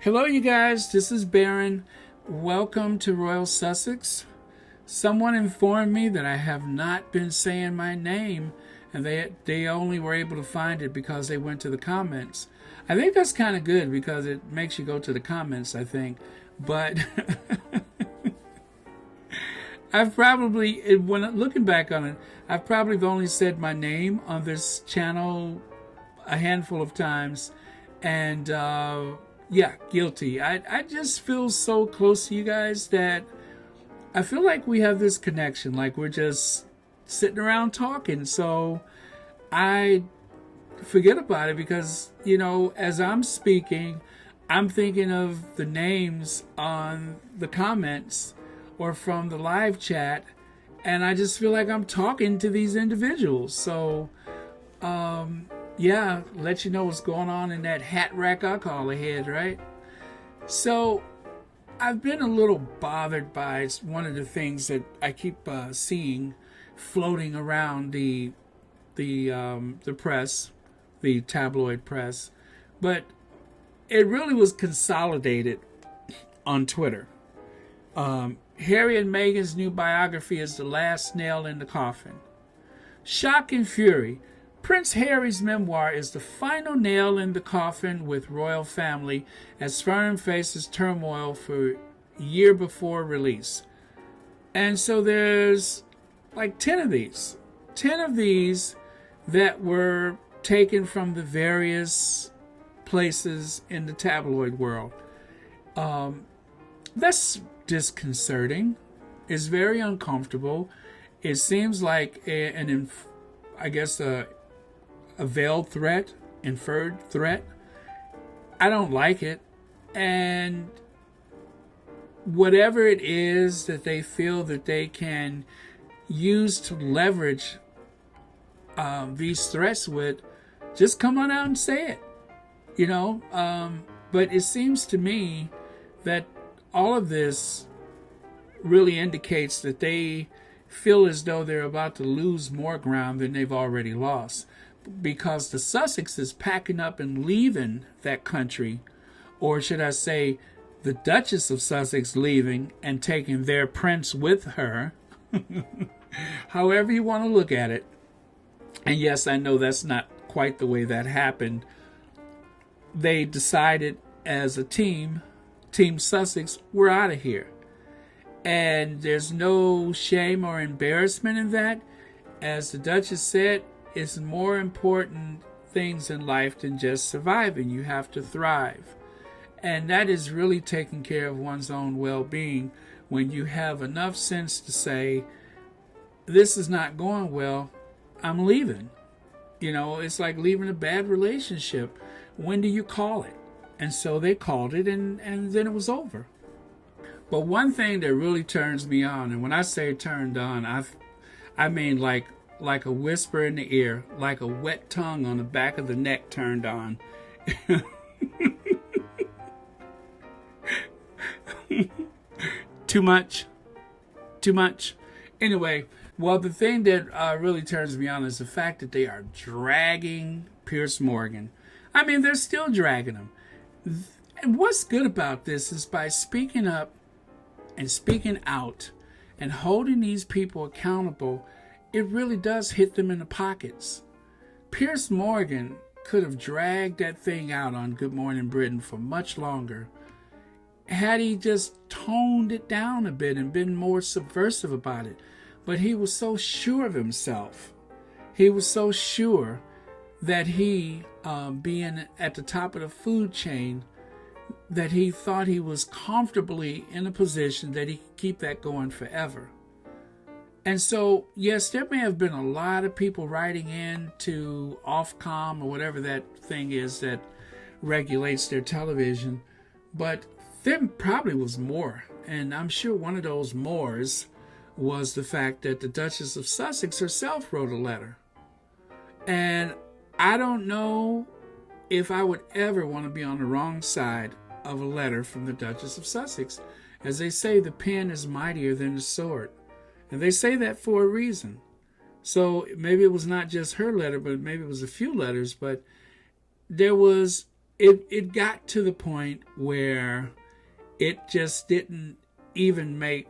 Hello, you guys. This is Baron. Welcome to Royal Sussex. Someone informed me that I have not been saying my name, and they only were able to find it because they went to the comments. I think that's kind of good because it makes you go to the comments, I think. But I've probably, when looking back on it, I've probably only said my name on this channel a handful of times. And yeah, guilty. I just feel so close to you guys that I feel like we have this connection, like we're just sitting around talking. So I forget about it because, you know, as I'm speaking, I'm thinking of the names on the comments or from the live chat, and I just feel like I'm talking to these individuals. So, yeah, let you know what's going on in that hat rack I call ahead, right? So, I've been a little bothered by one of the things that I keep seeing floating around the press, the tabloid press, but it really was consolidated on Twitter. Harry and Meghan's new biography is the last nail in the coffin. Shock and fury. Prince Harry's memoir is the final nail in the coffin with royal family as firm faces turmoil for a year before release. And so there's like 10 of these. 10 of these that were taken from the various places in the tabloid world. That's disconcerting. It's very uncomfortable. It seems like a veiled threat, inferred threat. I don't like it. And whatever it is that they feel that they can use to leverage these threats with, just come on out and say it. You know, but it seems to me that all of this really indicates that they feel as though they're about to lose more ground than they've already lost, because the Sussex is packing up and leaving that country, or should I say the Duchess of Sussex leaving and taking their prince with her. However you want to look at it. And yes, I know that's not quite the way that happened. They decided as a team, Team Sussex, we're out of here. And there's no shame or embarrassment in that. As the Duchess said, it's more important things in life than just surviving. You have to thrive. And that is really taking care of one's own well-being when you have enough sense to say, this is not going well, I'm leaving. You know, it's like leaving a bad relationship. When do you call it? And so they called it, and then it was over. But one thing that really turns me on, and when I say turned on, I mean like a whisper in the ear, like a wet tongue on the back of the neck turned on. Too much. Anyway, well, the thing that really turns me on is the fact that they are dragging Piers Morgan. I mean, they're still dragging him. And what's good about this is by speaking up and speaking out and holding these people accountable, it really does hit them in the pockets. Piers Morgan could have dragged that thing out on Good Morning Britain for much longer had he just toned it down a bit and been more subversive about it. But he was so sure of himself. He was so sure that he, being at the top of the food chain, that he thought he was comfortably in a position that he could keep that going forever. And so, yes, there may have been a lot of people writing in to Ofcom or whatever that thing is that regulates their television, but there probably was more. And I'm sure one of those mores was the fact that the Duchess of Sussex herself wrote a letter. And I don't know if I would ever want to be on the wrong side of a letter from the Duchess of Sussex. As they say, the pen is mightier than the sword. And they say that for a reason. So maybe it was not just her letter, but maybe it was a few letters. But there was it got to the point where it just didn't even make,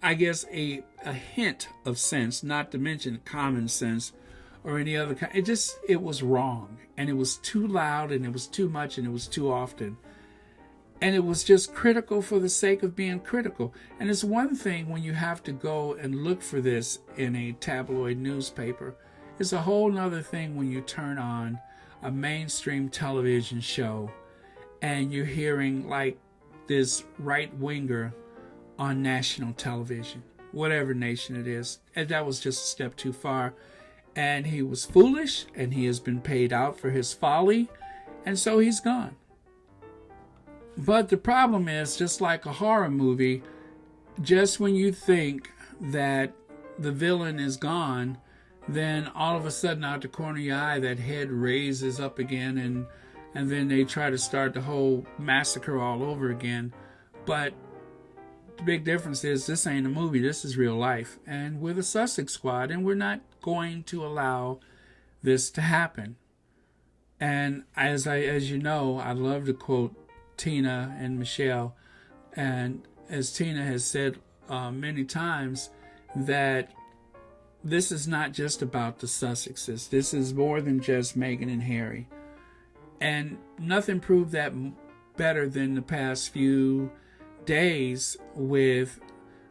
I guess, a hint of sense, not to mention common sense or any other kind. It was wrong, and it was too loud, and it was too much, and it was too often. And it was just critical for the sake of being critical. And it's one thing when you have to go and look for this in a tabloid newspaper. It's a whole nother thing when you turn on a mainstream television show and you're hearing like this right-winger on national television, whatever nation it is. And that was just a step too far. And he was foolish, and he has been paid out for his folly, and so he's gone. But the problem is, just like a horror movie, just when you think that the villain is gone, then all of a sudden out the corner of your eye, that head raises up again, and then they try to start the whole massacre all over again. But the big difference is this ain't a movie, this is real life. And we're the Sussex Squad, and we're not going to allow this to happen. And as you know, I love to quote Tina and Michelle, and as Tina has said many times, that this is not just about the Sussexes. This is more than just Meghan and Harry. And nothing proved that better than the past few days with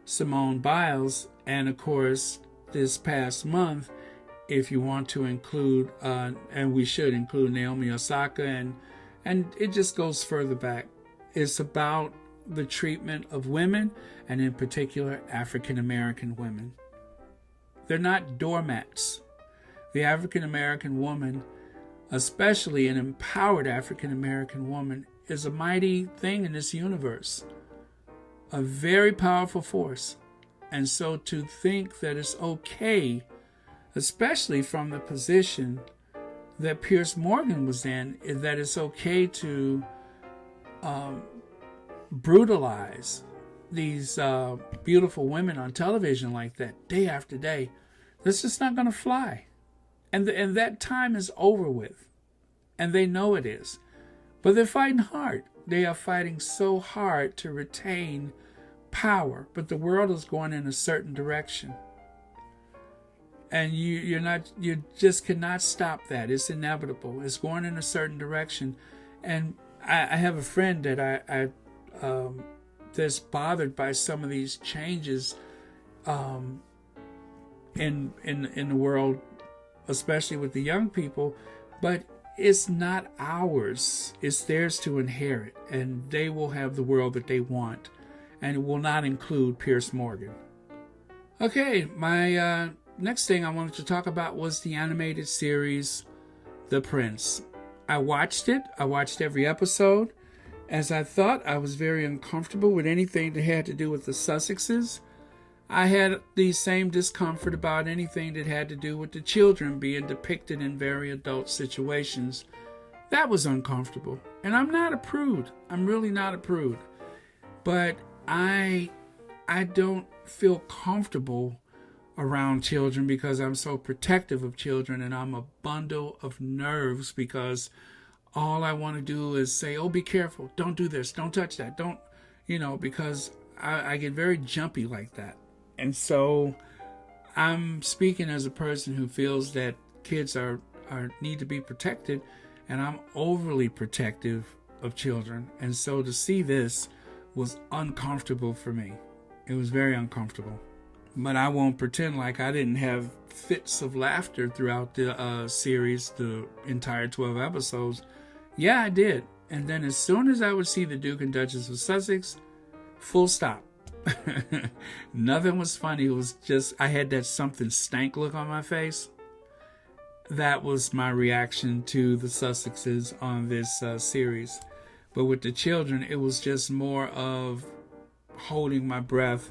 Simone Biles, and of course this past month, if you want to include, and we should include Naomi Osaka, and it just goes further back. It's about the treatment of women, and in particular African American women. They're not doormats. The African American woman, especially an empowered African American woman, is a mighty thing in this universe, a very powerful force. And so to think that it's okay, especially from the position that Piers Morgan was in, is that it's okay to brutalize these beautiful women on television like that day after day. This is not going to fly. And that time is over with. And they know it is. But they're fighting hard. They are fighting so hard to retain power. But the world is going in a certain direction. And you just cannot stop that. It's inevitable. It's going in a certain direction. And I have a friend that I that's bothered by some of these changes in the world, especially with the young people. But it's not ours. It's theirs to inherit, and they will have the world that they want, and it will not include Piers Morgan. Okay, my next thing I wanted to talk about was the animated series, The Prince. I watched it. I watched every episode. As I thought, I was very uncomfortable with anything that had to do with the Sussexes. I had the same discomfort about anything that had to do with the children being depicted in very adult situations. That was uncomfortable. And I'm not a prude. I'm really not a prude. But I don't feel comfortable around children because I'm so protective of children, and I'm a bundle of nerves because all I want to do is say, oh, be careful. Don't do this. Don't touch that. Don't, because I get very jumpy like that. And so I'm speaking as a person who feels that kids are need to be protected, and I'm overly protective of children. And so to see this was uncomfortable for me. It was very uncomfortable. But I won't pretend like I didn't have fits of laughter throughout the series, the entire 12 episodes. Yeah, I did. And then as soon as I would see the Duke and Duchess of Sussex, full stop. Nothing was funny. It was just, I had that something stank look on my face. That was my reaction to the Sussexes on this series. But with the children, it was just more of holding my breath,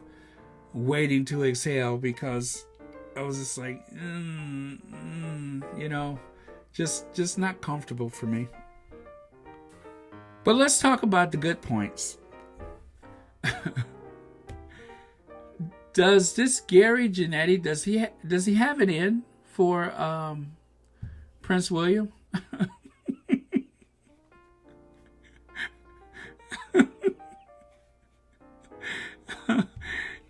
waiting to exhale, because I was just like, just not comfortable for me. But let's talk about the good points. Does this Gary Janetti, does he have it in for Prince William?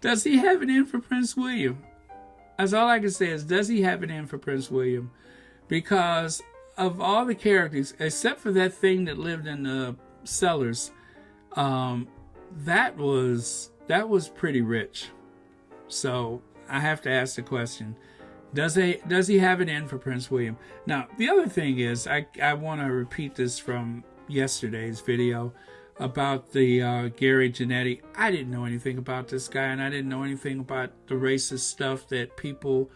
Does he have it in for Prince William? That's all I can say is, does he have it in for Prince William? Because of all the characters, except for that thing that lived in the cellars, that was pretty rich. So I have to ask the question: does he have it in for Prince William? Now, the other thing is, I want to repeat this from yesterday's video about the Gary Janetti. I didn't know anything about this guy, and I didn't know anything about the racist stuff that people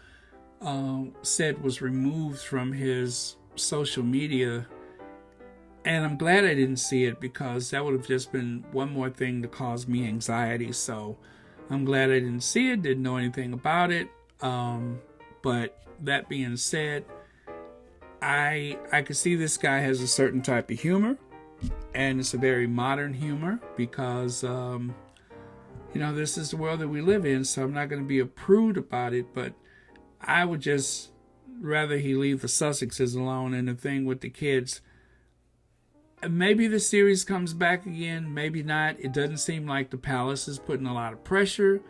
said was removed from his social media. And I'm glad I didn't see it, because that would have just been one more thing to cause me anxiety. So I'm glad I didn't see it, didn't know anything about it. But that being said, I could see this guy has a certain type of humor, and it's a very modern humor, because this is the world that we live in. So I'm not going to be a prude about it, but I would just rather he leave the Sussexes alone. And the thing with the kids, maybe the series comes back again, maybe not. It doesn't seem like the palace is putting a lot of pressure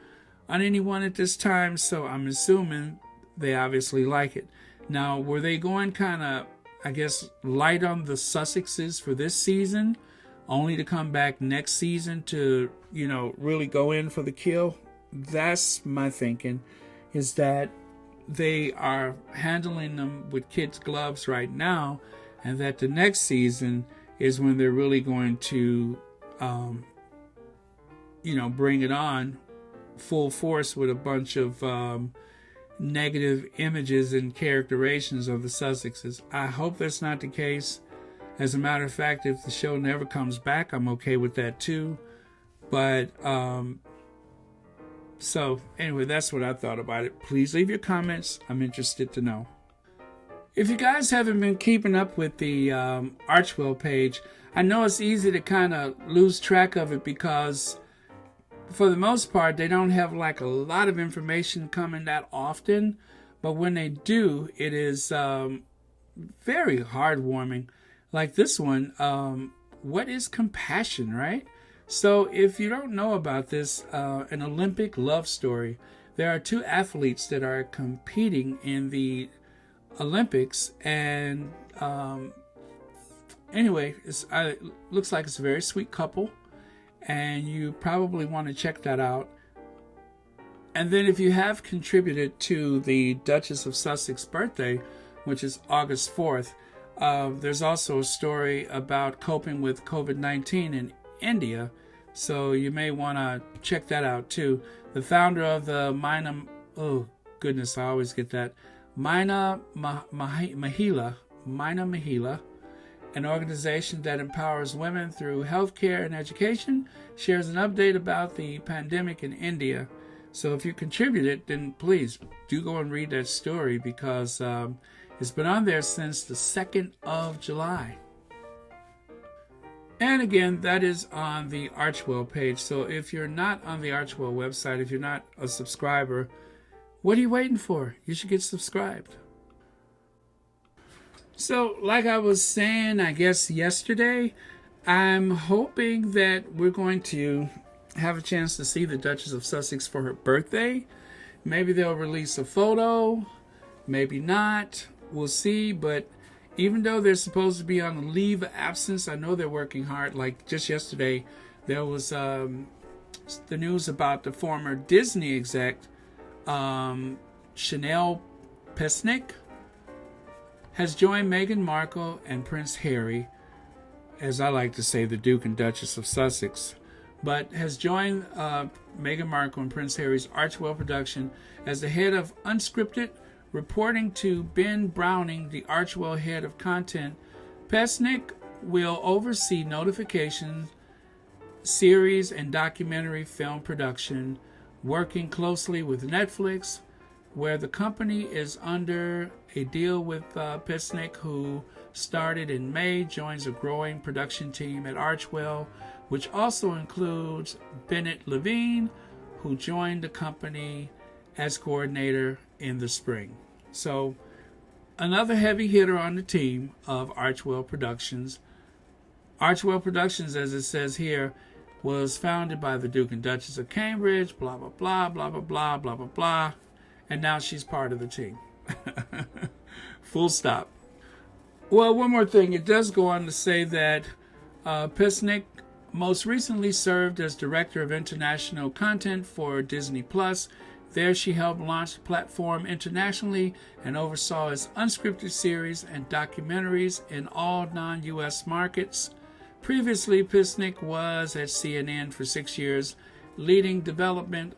on anyone at this time, so I'm assuming they obviously like it. Now, were they going kind of, I guess, light on the Sussexes for this season, only to come back next season to, really go in for the kill? That's my thinking, is that they are handling them with kids' gloves right now, and that the next season is when they're really going to, bring it on full force with a bunch of negative images and characterizations of the Sussexes. I hope that's not the case. As a matter of fact, if the show never comes back, I'm okay with that too. But so anyway, that's what I thought about it. Please leave your comments. I'm interested to know. If you guys haven't been keeping up with the Archewell page, I know it's easy to kind of lose track of it, because for the most part, they don't have like a lot of information coming that often. But when they do, it is very heartwarming. Like this one, what is compassion, right? So if you don't know about this, an Olympic love story, there are two athletes that are competing in the Olympics, and anyway, it looks like it's a very sweet couple, and you probably want to check that out. And then if you have contributed to the Duchess of Sussex birthday, which is August 4th, there's also a story about coping with COVID-19 in India, so you may want to check that out too. The founder of the Mina Mahila, an organization that empowers women through healthcare and education, shares an update about the pandemic in India. So if you contributed, then please do go and read that story, because it's been on there since the 2nd of July. And again, that is on the Archewell page. So if you're not on the Archewell website, if you're not a subscriber, what are you waiting for? You should get subscribed. So, like I was saying, I guess yesterday, I'm hoping that we're going to have a chance to see the Duchess of Sussex for her birthday. Maybe they'll release a photo, maybe not. We'll see. But even though they're supposed to be on a leave of absence, I know they're working hard. Like just yesterday, there was the news about the former Disney exec, Chanel Pesnick, has joined Meghan Markle and Prince Harry, as I like to say, the Duke and Duchess of Sussex, but has joined Meghan Markle and Prince Harry's Archewell production as the head of unscripted, reporting to Ben Browning, the Archewell head of content. Pesnick will oversee notifications, series, and documentary film production, working closely with Netflix, where the company is under a deal with Pesnick, who started in May, joins a growing production team at Archewell, which also includes Bennett Levine, who joined the company as coordinator in the spring. So another heavy hitter on the team of Archewell Productions. Archewell Productions, as it says here, was founded by the Duke and Duchess of Cambridge, blah, blah, blah, blah, blah, blah, blah, blah, blah. And now she's part of the team. Full stop. Well, one more thing. It does go on to say that Pisnick most recently served as Director of International Content for Disney+. There she helped launch the platform internationally and oversaw its unscripted series and documentaries in all non-U.S. markets. Previously, Pisnick was at CNN for 6 years, leading development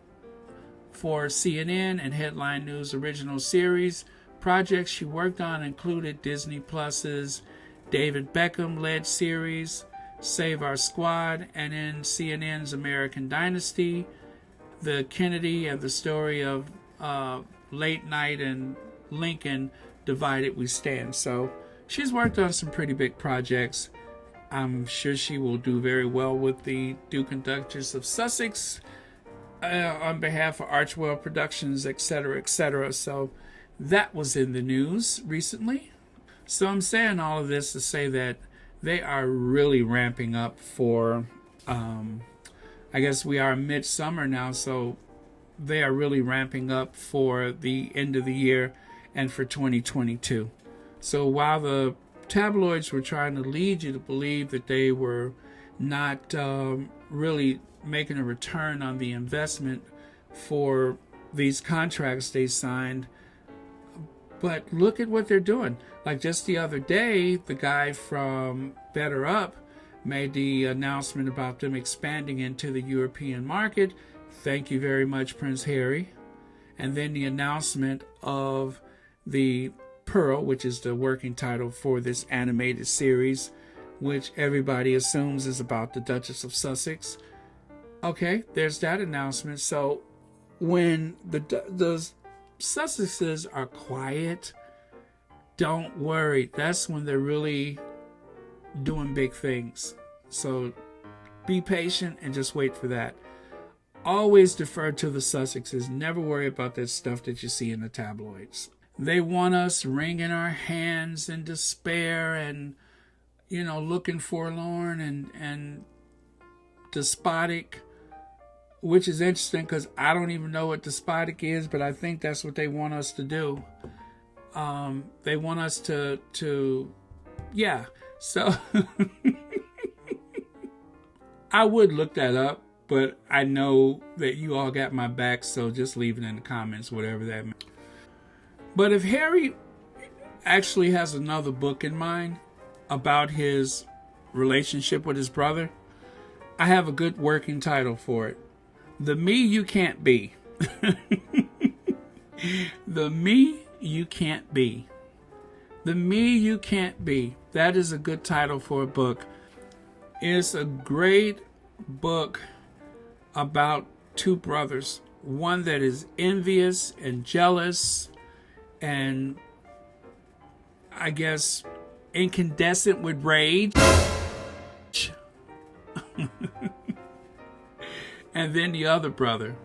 for CNN and Headline News original series. Projects she worked on included Disney Plus's David Beckham-led series, Save Our Squad, and in CNN's American Dynasty, The Kennedy and the Story of Late Night and Lincoln, Divided We Stand. So she's worked on some pretty big projects. I'm sure she will do very well with the Duke and Duchess of Sussex on behalf of Archewell Productions, etc., etc. So that was in the news recently. So I'm saying all of this to say that they are really ramping up for, I guess we are midsummer now, so they are really ramping up for the end of the year and for 2022. So while the tabloids were trying to lead you to believe that they were not really making a return on the investment for these contracts they signed, but look at what they're doing. Like just the other day, the guy from Better Up made the announcement about them expanding into the European market. Thank you very much, Prince Harry. And then the announcement of the Pearl, which is the working title for this animated series, which everybody assumes is about the Duchess of Sussex. Okay, there's that announcement. So when the Sussexes are quiet, don't worry. That's when they're really doing big things. So be patient and just wait for that. Always defer to the Sussexes. Never worry about that stuff that you see in the tabloids. They want us wringing our hands in despair and, looking forlorn and despotic, which is interesting because I don't even know what despotic is, but I think that's what they want us to do. They want us to so I would look that up, but I know that you all got my back, so just leave it in the comments, whatever that means. But if Harry actually has another book in mind about his relationship with his brother, I have a good working title for it. The Me You Can't Be. The Me You Can't Be. The Me You Can't Be. That is a good title for a book. It's a great book about two brothers. One that is envious and jealous and, I guess, incandescent with rage. And then the other brother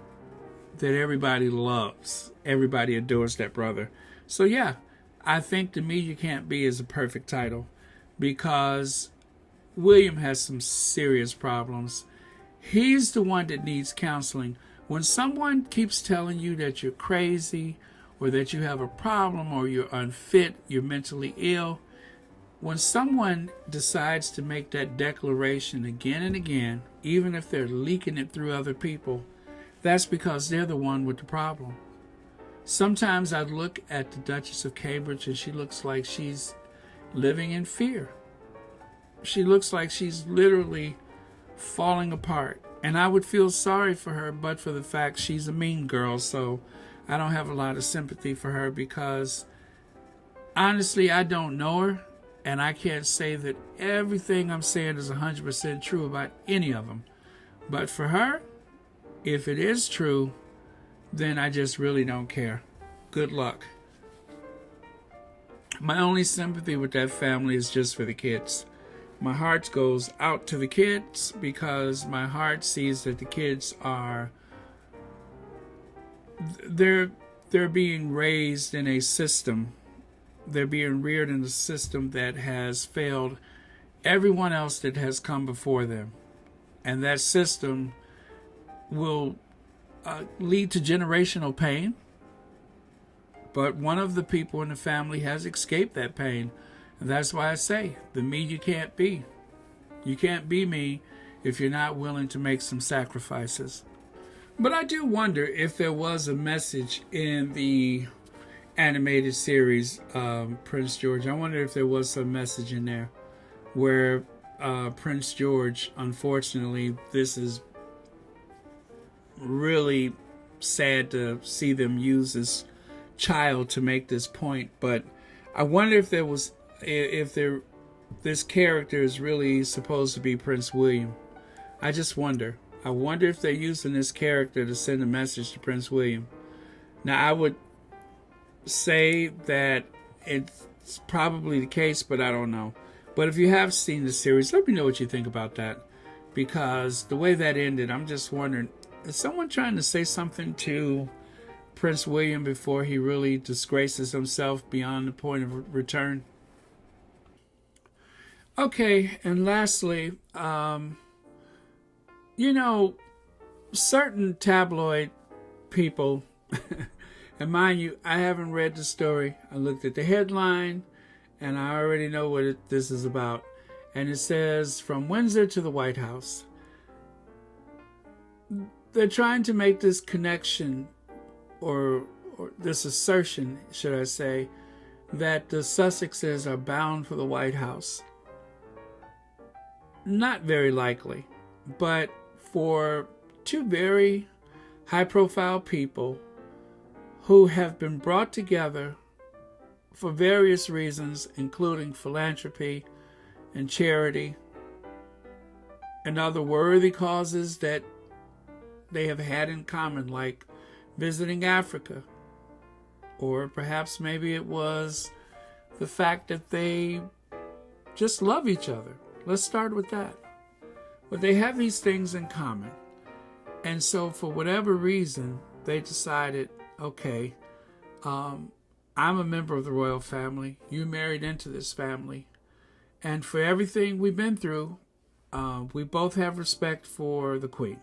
that everybody loves. Everybody adores that brother. So yeah, I think The Me You Can't Be is a perfect title because William has some serious problems. He's the one that needs counseling. When someone keeps telling you that you're crazy or that you have a problem or you're unfit, you're mentally ill, when someone decides to make that declaration again and again, even if they're leaking it through other people, that's because they're the one with the problem. Sometimes I look at the Duchess of Cambridge and she looks like she's living in fear. She looks like she's literally falling apart. And I would feel sorry for her, but for the fact she's a mean girl, so I don't have a lot of sympathy for her because honestly, I don't know her. And I can't say that everything I'm saying is 100% true about any of them. But for her, if it is true, then I just really don't care. Good luck. My only sympathy with that family is just for the kids. My heart goes out to the kids because my heart sees that the kids are, they're being raised in a system. They're being reared in a system that has failed everyone else that has come before them. And that system will lead to generational pain. But one of the people in the family has escaped that pain. And that's why I say, the me you can't be. You can't be me if you're not willing to make some sacrifices. But I do wonder if there was a message in the animated series, Prince George. I wonder if there was some message in there where Prince George, unfortunately, this is really sad to see them use this child to make this point. But I wonder if this character is really supposed to be Prince William. I just wonder. I wonder if they're using this character to send a message to Prince William. Now, I would say that it's probably the case, but I don't know. But if you have seen the series, let me know what you think about that. Because the way that ended, I'm just wondering, is someone trying to say something to Prince William before he really disgraces himself beyond the point of return? Okay, and lastly, certain tabloid people, and mind you, I haven't read the story. I looked at the headline, and I already know what this is about. And it says, from Windsor to the White House. They're trying to make this connection, or this assertion, should I say, that the Sussexes are bound for the White House. Not very likely, but for two very high-profile people who have been brought together for various reasons, including philanthropy and charity and other worthy causes that they have had in common, like visiting Africa, or perhaps maybe it was the fact that they just love each other. Let's start with that. But they have these things in common. And so for whatever reason, they decided, okay, I'm a member of the royal family. You married into this family. And for everything we've been through, we both have respect for the Queen.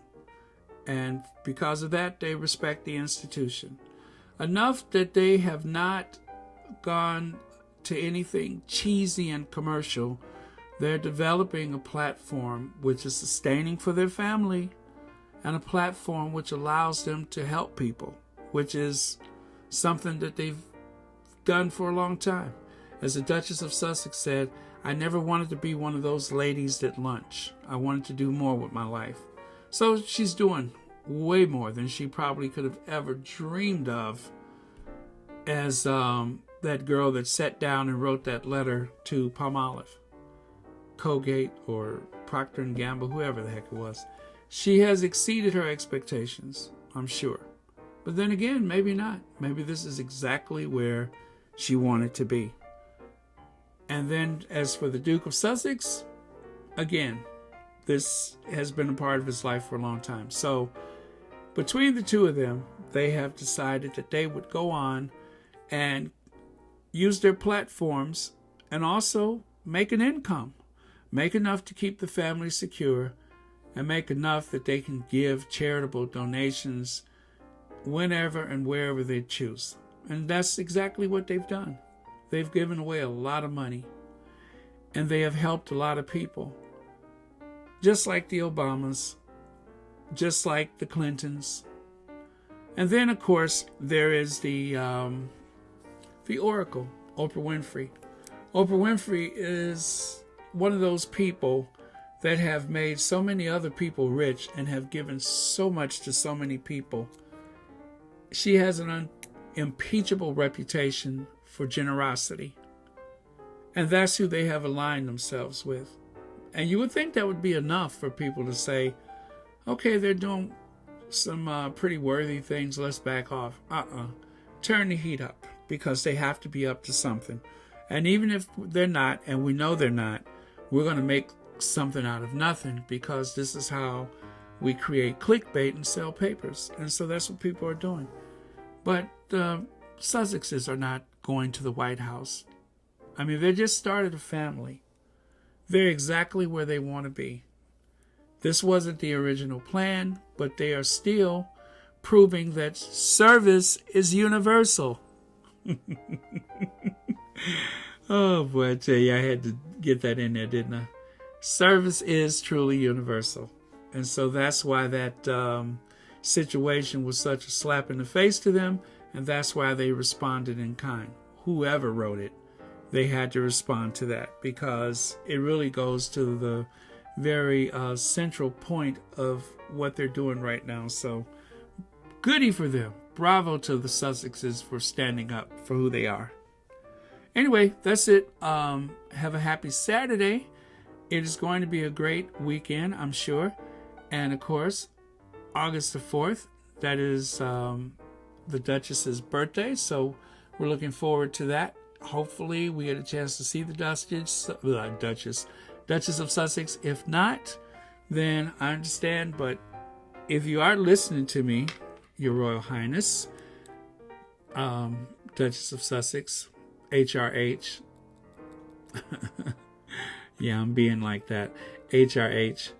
And because of that, they respect the institution. Enough that they have not gone to anything cheesy and commercial. They're developing a platform which is sustaining for their family, and a platform which allows them to help people, which is something that they've done for a long time. As the Duchess of Sussex said, I never wanted to be one of those ladies that lunch. I wanted to do more with my life. So she's doing way more than she probably could have ever dreamed of as that girl that sat down and wrote that letter to Palmolive, Colgate, or Procter & Gamble, whoever the heck it was. She has exceeded her expectations, I'm sure. But then again, maybe not. Maybe this is exactly where she wanted to be. And then as for the Duke of Sussex, again, this has been a part of his life for a long time. So between the two of them, they have decided that they would go on and use their platforms and also make an income. Make enough to keep the family secure, and make enough that they can give charitable donations whenever and wherever they choose. And that's exactly what they've done. They've given away a lot of money, and they have helped a lot of people. Just like the Obamas, just like the Clintons. And then, of course, there is the Oracle, Oprah Winfrey. Oprah Winfrey is one of those people that have made so many other people rich and have given so much to so many people. She has an unimpeachable reputation for generosity. And that's who they have aligned themselves with. And you would think that would be enough for people to say, okay, they're doing some pretty worthy things, let's back off. Turn the heat up, because they have to be up to something. And even if they're not, and we know they're not, we're going to make something out of nothing, because this is how we create clickbait and sell papers. And so that's what people are doing. But the Sussexes are not going to the White House. I mean, they just started a family. They're exactly where they want to be. This wasn't the original plan, but they are still proving that service is universal. Oh boy, I tell you, I had to get that in there, didn't I? Service is truly universal. And so that's why that situation was such a slap in the face to them, and that's why they responded in kind. Whoever wrote it, they had to respond to that, because it really goes to the very central point of what they're doing right now. So goody for them. Bravo to the Sussexes for standing up for who they are. Anyway, that's it. Have a happy Saturday. It is going to be a great weekend, I'm sure. And of course, August the 4th, that is the Duchess's birthday. So we're looking forward to that. Hopefully we get a chance to see the Duchess of Sussex. If not, then I understand. But if you are listening to me, Your Royal Highness, Duchess of Sussex, HRH. Yeah, I'm being like that. HRH.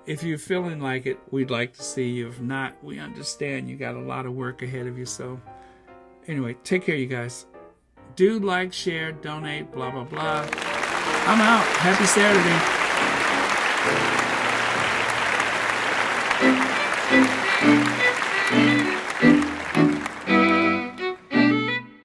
If you're feeling like it, we'd like to see you. If not, we understand you got a lot of work ahead of you. So anyway, take care, you guys. Do like, share, donate, blah, blah, blah. I'm out. Happy Saturday.